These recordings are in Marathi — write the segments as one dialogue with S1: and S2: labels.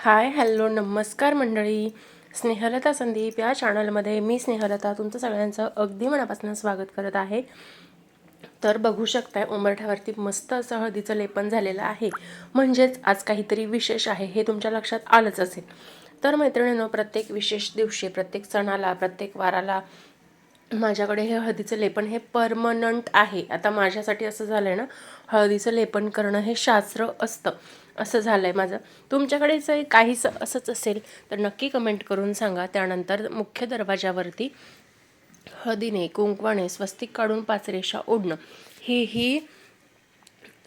S1: हाय हॅलो नमस्कार मंडळी. स्नेहलता संदीप या चॅनलमध्ये मी स्नेहलता तुमचं सगळ्यांचं अगदी मनापासून स्वागत करत आहे. तर बघू शकताय उंबरठ्यावरती मस्त असं हळदीचं लेपन झालेलं आहे. म्हणजेच आज काहीतरी विशेष आहे हे तुमच्या लक्षात आलंच असेल. तर मैत्रिणींनो, प्रत्येक विशेष दिवशी, प्रत्येक सणाला, प्रत्येक वाराला माझ्याकडे हे हळदीचं लेपन हे परमनंट आहे. आता माझ्यासाठी असं झालं आहे ना, हळदीचं लेपन करणं हे शास्त्र असतं असं झालं आहे माझं. तुमच्याकडेच काहीच असंच असेल तर नक्की कमेंट करून सांगा. त्यानंतर मुख्य दरवाजावरती हळदीने कुंकवाने स्वस्तिक काढून 5 रेषा ओढणं हेही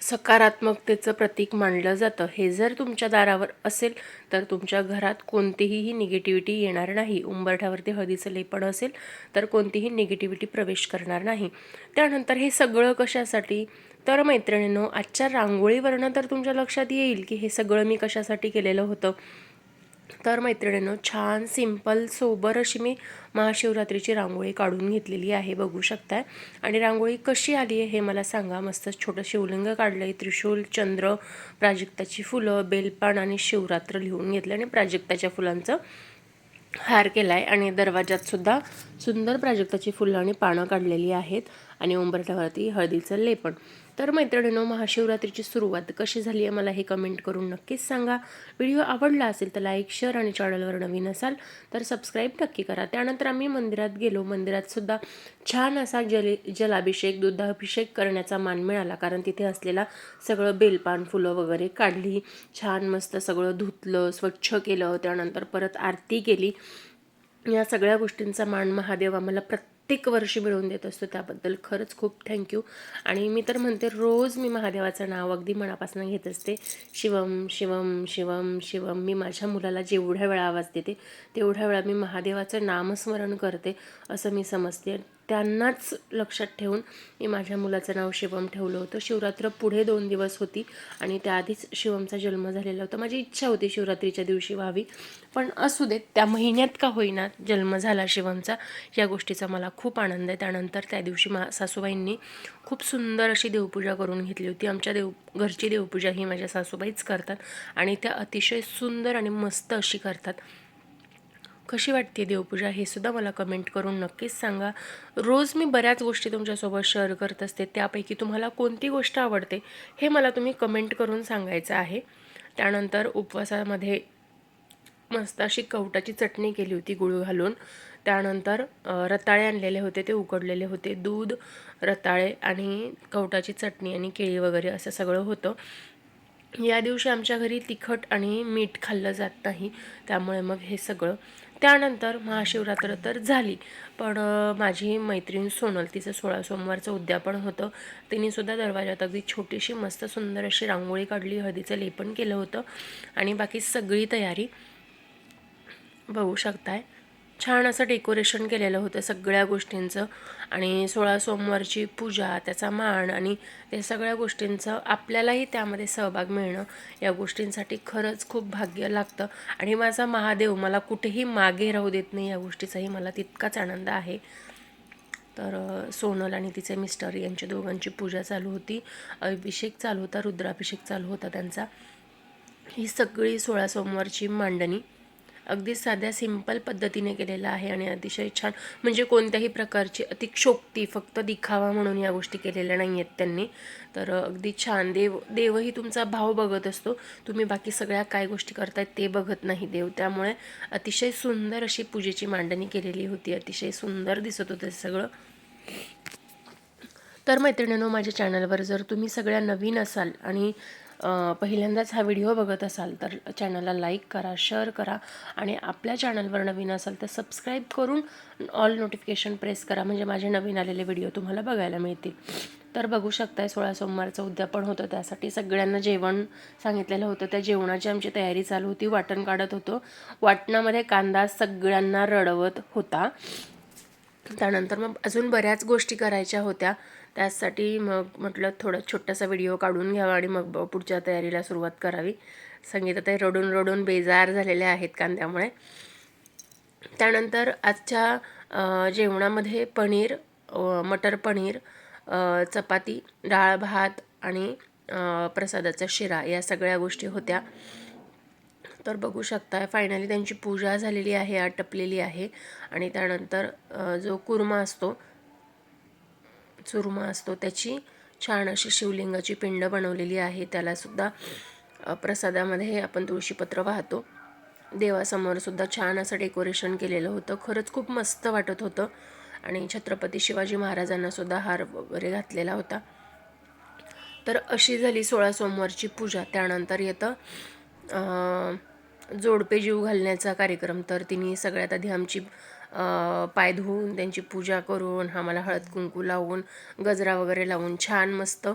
S1: सकारात्मकतेचं प्रतीक मानलं जातं. हे जर तुमच्या दारावर असेल तर तुमच्या घरात कोणतीही निगेटिव्हिटी येणार नाही. उंबरठ्यावरती हळदीचं लेपण असेल तर कोणतीही निगेटिव्हिटी प्रवेश करणार नाही. त्यानंतर हे सगळं कशासाठी? तर मैत्रिणींनो, आजच्या रांगोळीवरनं तर तुमच्या लक्षात येईल की हे सगळं मी कशासाठी केलेलं होतं. तर मैत्रिणींनो, छान सिंपल सोबर अशी मी महाशिवरात्रीची रांगोळी काढून घेतलेली आहे, बघू शकताय. आणि रांगोळी कशी आली आहे हे मला सांगा. मस्त छोटं शिवलिंग काढलं आहे, त्रिशूल, चंद्र, प्राजक्ताची फुलं, बेलपान आणि शिवरात्र लिहून घेतलं आणि प्राजक्ताच्या फुलांचं हार केला आहे. आणि दरवाजात सुद्धा सुंदर प्राजक्ताची फुलं आणि पानं काढलेली आहेत. आणि उंबरठ्यावरती हळदीचं लेपण. तर मैत्रिणींनो, महाशिवरात्रीची सुरुवात कशी झाली आहे मला हे कमेंट करून नक्कीच सांगा. व्हिडिओ आवडला असेल तर लाईक, शेअर आणि चॅनलवर नवीन असाल तर सबस्क्राईब नक्की करा. त्यानंतर आम्ही मंदिरात गेलो. मंदिरात सुद्धा छान असा जलाभिषेक, दुधाभिषेक करण्याचा मान मिळाला. कारण तिथे असलेला सगळं बेलपान, फुलं वगैरे काढली, छान मस्त सगळं धुतलं, स्वच्छ केलं. त्यानंतर परत आरती केली. या सगळ्या गोष्टींचा मान महादेव आम्हाला प्रत्येक वर्षी मिळवून देत असतो. त्याबद्दल खरंच खूप थँक्यू. आणि मी तर म्हणते, रोज मी महादेवाचं नाव अगदी मनापासून घेत असते. शिवम शिवम शिवम शिवम. मी माझ्या मुलाला जेवढ्या वेळा आवाज देते तेवढ्या वेळा मी महादेवाचं नामस्मरण करते असं मी समजते. त्यांनाच लक्षात ठेवून मी माझ्या मुलाचं नाव शिवम ठेवलं होतं. शिवरात्र पुढे 2 दिवस होती आणि त्याआधीच शिवमचा जन्म झालेला होता. माझी इच्छा होती शिवरात्रीच्या दिवशी व्हावी, पण असू देत, त्या महिन्यात का होईना जन्म झाला शिवमचा. या गोष्टीचा मला खूप आनंद आहे. त्यानंतर त्या दिवशी सासूबाईंनी खूप सुंदर अशी देवपूजा करून घेतली होती. आमच्या घरची देवपूजा ही माझ्या सासूबाईच करतात आणि त्या अतिशय सुंदर आणि मस्त अशी करतात. कशी वाटते देवपूजा हे सुद्धा मला कमेंट करून नक्कीच सांगा. रोज मी बऱ्याच गोष्टी तुमच्यासोबत शेअर करत असते, त्यापैकी तुम्हाला कोणती गोष्ट आवडते हे मला तुम्ही कमेंट करून सांगायचं आहे. त्यानंतर उपवासामध्ये मस्त अशी कवटाची चटणी केली होती गूळ घालून. त्यानंतर रताळे आणलेले होते, ते उकडलेले होते. दूध, रताळे आणि कवटाची चटणी आणि केळी वगैरे असं सगळं होतं. या दिवशी आमच्या घरी तिखट आणि मीठ खाल्लं जात नाही, त्यामुळे मग हे सगळं. त्यानंतर महाशिवरात्र तर झाली, पण माझी मैत्रीण सोनल, तिचं 16 सोमवारचं उद्यापन होतं. तिनेसुद्धा दरवाजात अगदी छोटीशी मस्त सुंदर अशी रांगोळी काढली, हळदीचं लेपन केलं होतं आणि बाकी सगळी तयारी बघू शकताय. छान असं डेकोरेशन केलेलं होतं सगळ्या गोष्टींचं. आणि 16 सोमवारची पूजा, त्याचा मान आणि त्या सगळ्या गोष्टींचं आपल्यालाही त्यामध्ये सहभाग मिळणं, या गोष्टींसाठी खरंच खूप भाग्य लागतं. आणि माझा महादेव मला कुठेही मागे राहू देत नाही, या गोष्टीचाही मला तितकाच आनंद आहे. तर सोनल आणि तिचे मिस्टर यांच्या दोघांची पूजा चालू होती, अभिषेक चालू होता, रुद्राभिषेक चालू होता त्यांचा. ही सगळी 16 सोमवारची मांडणी अगदी साध्या सिंपल पद्धतीने केलेलं आहे आणि अतिशय छान. म्हणजे कोणत्याही प्रकारची अतिशयोक्ती, फक्त दिखावा म्हणून या गोष्टी केलेल्या नाही आहेत त्यांनी. तर अगदी छान. देवही तुमचा भाव बघत असतो, तुम्ही बाकी सगळ्या काय गोष्टी करतायत ते बघत नाही देव. त्यामुळे अतिशय सुंदर अशी पूजेची मांडणी केलेली होती, अतिशय सुंदर दिसत होतं सगळं. तर मैत्रिणींनो, माझ्या चॅनलवर जर तुम्ही सगळ्या नवीन असाल आणि पहिल्यांदाच हा व्हिडिओ बघत असाल तर चॅनलला लाईक करा, शेअर करा आणि आपल्या चॅनलवर नवीन असाल तर सबस्क्राईब करून ऑल नोटिफिकेशन प्रेस करा, म्हणजे माझे नवीन आलेले व्हिडिओ तुम्हाला बघायला मिळतील. तर बघू शकताय, 16 सोमवारचं उद्यापन होतं, त्यासाठी सगळ्यांना जेवण सांगितलेलं होतं. त्या जेवणाची आमची तयारी चालू होती. वाटण काढत होतो. वाटणामध्ये कांदा सगळ्यांना रडवत होता. त्यानंतर मग अजून बऱ्याच गोष्टी करायच्या होत्या. त्यासाठी मग म्हटलं थोडा छोटासा व्हिडिओ काढून घ्यावा आणि मग पुढच्या तयारीला सुरुवात करावी. संगीताताई रडून रडून बेजार झालेल्या आहेत कांद्यामुळे. त्यानंतर आजच्या जेवणामध्ये पनीर, मटर पनीर, चपाती, डाळ भात आणि प्रसादाचा शिरा, या सगळ्या गोष्टी होत्या. तर बघू शकता फायनली त्यांची पूजा झालेली आहे, आटपलेली आहे. आणि त्यानंतर जो चुरमा असतो त्याची छान अशी शिवलिंगाची पिंड बनवलेली आहे. त्यालासुद्धा प्रसादामध्ये आपण तुळशीपत्र वाहतो. देवासमोर सुद्धा छान असं डेकोरेशन केलेलं होतं. खरंच खूप मस्त वाटत होतं. आणि छत्रपती शिवाजी महाराजांना सुद्धा हार वगैरे घातलेला होता. तर अशी झाली 16 सोमवारची पूजा. त्यानंतर येतं जोडपे जीव घालण्याचा कार्यक्रम. तर तिने सगळ्यात आधी आमची पाय धुवून त्यांची पूजा करून आम्हाला हळद कुंकू लावून गजरा वगैरे लावून छान मस्त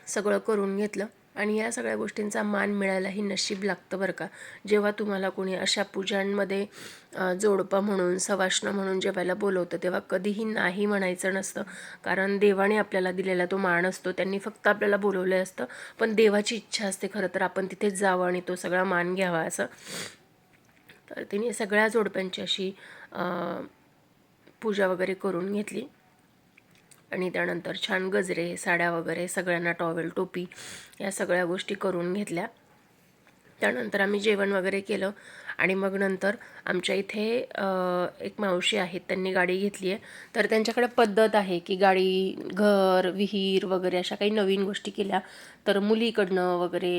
S1: सगळं करून घेतलं. आणि या सगळ्या गोष्टींचा मान मिळायलाही नशीब लागतं बरं का. जेव्हा तुम्हाला कोणी अशा पूजांमध्ये जोडपं म्हणून सवाष्ण म्हणून जेवायला बोलवतं तेव्हा कधीही नाही म्हणायचं नसतं. कारण देवाने आपल्याला दिलेला तो मान असतो. त्यांनी फक्त आपल्याला बोलवलं असतं, पण देवाची इच्छा असते खरं तर आपण तिथेच जावं आणि तो सगळा मान घ्यावा असं. तर तिने सगळ्या जोडप्यांची अशी पूजा वगैरे करून घेतली. आणि त्यानंतर छान गजरे साड्या वगैरे सगळ्यांना टॉवेल टोपी या सगळ्या गोष्टी करून घेतल्या. त्यानंतर आम्ही जेवण वगैरे केलं. आणि मग नंतर आमच्या इथे एक मावशी आहेत, त्यांनी गाडी घेतली आहे. तर त्यांच्याकडे पद्धत आहे की गाडी, घर, विहीर वगैरे अशा काही नवीन गोष्टी केल्या तर मुलीकडनं वगैरे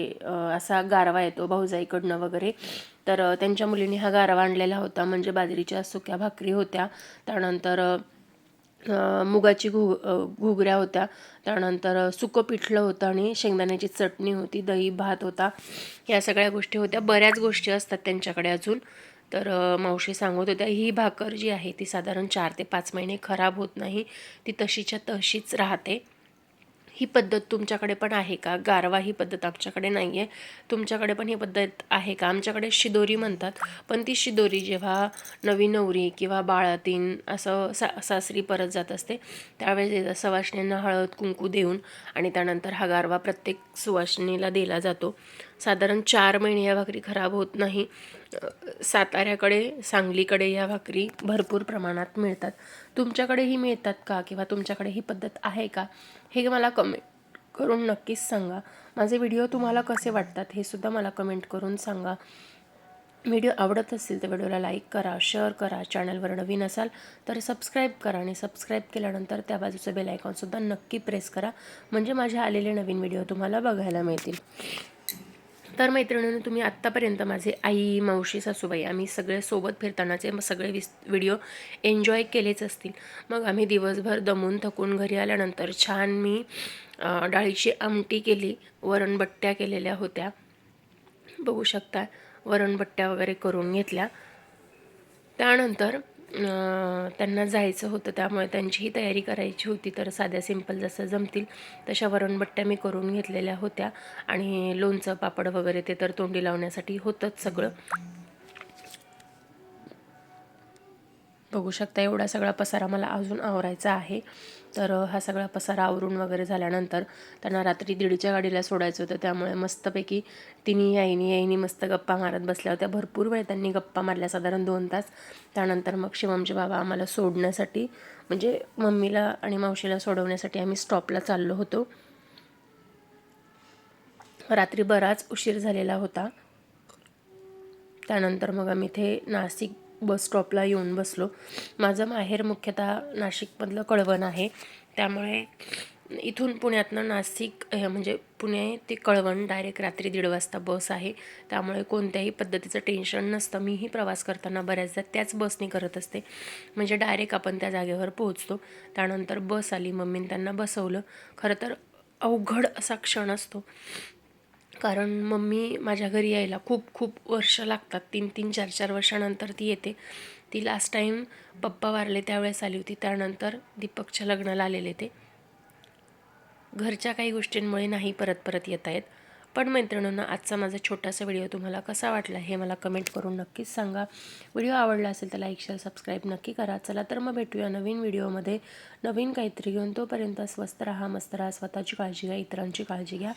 S1: असा गारवा येतो, भाऊजाईकडनं वगैरे. तर त्यांच्या मुलीने हा गारवा आणलेला होता. म्हणजे बाजरीच्या सुक्या भाकरी होत्या, त्यानंतर मुगाची घुगऱ्या होत्या, त्यानंतर सुकं पिठलं होतं आणि शेंगदाण्याची चटणी होती, दही भात होता. या सगळ्या गोष्टी होत्या. बऱ्याच गोष्टी असतात त्यांच्याकडे अजून. तर मावशी सांगत होत्या ही भाकर जी आहे ती साधारण 4 ते 5 महिने खराब होत नाही, ती तशीच्या तशीच राहते. ही पद्धत तुमच्याकडे पण आहे का? गारवा ही पद्धत आमच्याकडे नाही आहे. तुमच्याकडे पण ही पद्धत आहे का? आमच्याकडे शिदोरी म्हणतात, पण ती शिदोरी जेव्हा नवी नवरी किंवा बाळातीन असं सासरी परत जात असते त्यावेळेस सवाष्णींना हळद कुंकू देऊन आणि त्यानंतर हा गारवा प्रत्येक सुवासिनीला दिला जातो. साधारण 4 महिने या भाकरी खराब होत नाही. साताऱ्याकडे, सांगलीकडे या भाकरी भरपूर प्रमाणात मिळतात. तुमच्याकडेही मिळतात का? किंवा तुमच्याकडे ही पद्धत आहे का? हे मला कमेंट करून नक्कीच सांगा. माझे व्हिडिओ तुम्हाला कसे वाटतात हे सुद्धा मला कमेंट करून सांगा. व्हिडिओ आवडत असेल तर व्हिडिओला लाईक करा, शेअर करा. चॅनलवर नवीन असाल तर सबस्क्राईब करा आणि सबस्क्राईब केल्यानंतर त्या बाजूचं बेल आयकॉनसुद्धा नक्की प्रेस करा, म्हणजे माझे आलेले नवीन व्हिडिओ तुम्हाला बघायला मिळतील. तर मैत्रिणींनो, तुम्ही आत्तापर्यंत माझे आई, मावशी, सासूबाई आम्ही सगळे सोबत फिरतानाचे सगळे व्हिडिओ एन्जॉय केलेच असतील. मग आम्ही दिवसभर दमून थकून घरी आल्यानंतर छान मी डाळीची आमटी केली, वरणबट्ट्या केलेल्या होत्या, बघू शकता. वरणबट्ट्या वगैरे करून घेतल्या. त्यानंतर त्यांना जायचं होतं त्यामुळे त्यांचीही तयारी करायची होती. तर साध्या सिंपल जसं जमतील तशा वरणबट्ट्या मी करून घेतलेल्या होत्या. आणि लोणचं पापड वगैरे ते तर तोंडी लावण्यासाठी होतंच सगळं. बघू शकता एवढा सगळा पसारा मला अजून आवरायचा आहे. तर हा सगळा पसारा आवरून वगैरे झाल्यानंतर त्यांना रात्री 1:30च्या गाडीला सोडायचं होतं, त्यामुळे मस्तपैकी तिन्ही याईनी मस्त गप्पा मारत बसल्या होत्या. भरपूर वेळ त्यांनी गप्पा मारल्या, साधारण 2 तास. त्यानंतर मग शिवमचे बाबा आम्हाला सोडण्यासाठी, म्हणजे मम्मीला आणि मावशीला सोडवण्यासाठी आम्ही स्टॉपला चाललो होतो. रात्री बराच उशीर झालेला होता. त्यानंतर मग आम्ही इथे नाशिक बस स्टॉपला येऊन बसलो. माझं माहेर मुख्यतः नाशिकमधलं कळवण आहे, त्यामुळे इथून पुण्यातनं नाशिक म्हणजे पुणे ते कळवण डायरेक्ट रात्री 1:30 वाजता बस आहे. त्यामुळे कोणत्याही पद्धतीचं टेन्शन नसतं. मीही प्रवास करताना बऱ्याचदा त्याच बसने करत असते, म्हणजे डायरेक्ट आपण त्या जागेवर पोहोचतो. त्यानंतर बस आली, मम्मीने त्यांना बसवलं. खरं तर अवघड असा क्षण असतो, कारण मम्मी माझ्या घरी यायला खूप खूप वर्ष लागतात. 3-3, 4-4 वर्षानंतर ती येते. ती लास्ट टाईम पप्पा वारले त्यावेळेस आली होती, त्यानंतर दीपकच्या लग्नाला आलेले ते. घरच्या काही गोष्टींमुळे नाही परत येता येत. पण मैत्रिणींना आजचा माझा छोटासा व्हिडिओ तुम्हाला कसा वाटला हे मला कमेंट करून नक्कीच सांगा. व्हिडिओ आवडला असेल तर लाईक, शेअर, सबस्क्राईब नक्की करा. चला तर मग भेटूया नवीन व्हिडिओमध्ये नवीन काहीतरी घेऊन. तोपर्यंत स्वस्त राहा, मस्त राहा, स्वतःची काळजी घ्या, इतरांची काळजी घ्या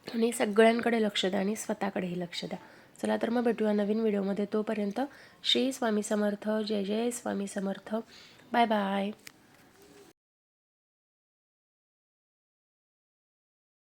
S1: आणि सगळ्यांकडे लक्ष द्या आणि स्वतःकडेही लक्ष द्या. चला तर मग भेटूया नवीन व्हिडिओमध्ये. तोपर्यंत श्री स्वामी समर्थ. जय जय स्वामी समर्थ. Bye bye.